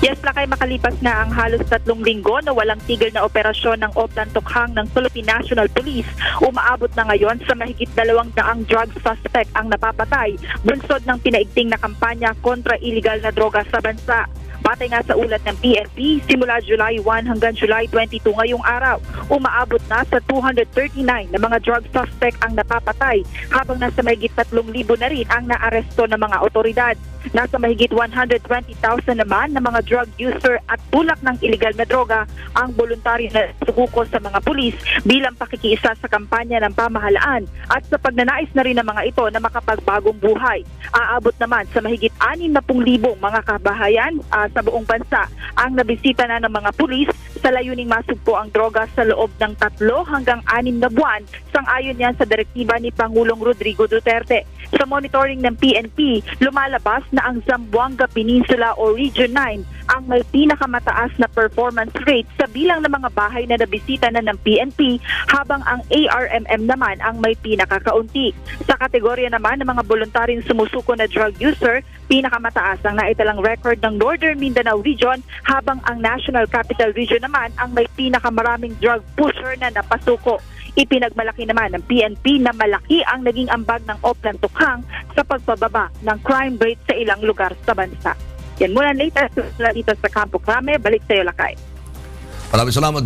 Yes, Lakay, makalipas na ang halos 3 linggo na walang tigil na operasyon ng Oplan Tukhang ng Philippine National Police, umaabot na ngayon sa mahigit 200 drug suspect ang napapatay, bunsod ng pinaigting na kampanya kontra illegal na droga sa bansa. Batay nga sa ulat ng PNP, simula July 1 hanggang July 22 ngayong araw, umaabot na sa 239 na mga drug suspect ang napapatay, habang nasa mahigit 3,000 na rin ang naaresto ng mga otoridad. Nasa mahigit 120,000 naman na mga drug user at tulak ng illegal na droga ang voluntaryo na sukuko sa mga pulis bilang pakikiisa sa kampanya ng pamahalaan at sa pagnanais na rin ng mga ito na makapagbagong buhay. Aabot naman sa mahigit 60,000 mga kabahayan sa buong bansa ang nabisita na ng mga pulis sa layuning masugpo ang droga sa loob ng 3 hanggang 6 na buwan, sang-ayon yan sa direktiba ni Pangulong Rodrigo Duterte. Sa monitoring ng PNP, lumalabas na ang Zamboanga Peninsula o Region 9 ang may pinakamataas na performance rate sa bilang ng mga bahay na nabisita na ng PNP, habang ang ARMM naman ang may pinakakaunti. Sa kategorya naman ng mga voluntaryong sumusuko na drug user, pinakamataas ang naitalang record ng Northern Mindanao Region, habang ang National Capital Region naman ang may pinakamaraming drug pusher na napasuko. Ipinagmalaki naman ng PNP na malaki ang naging ambag ng Oplan Tukhang sa pagpababa ng crime rate sa ilang lugar sa bansa. Yan muna ang latest dito sa Campo Crame. Balik sa iyo, Lakay. Maraming salamat.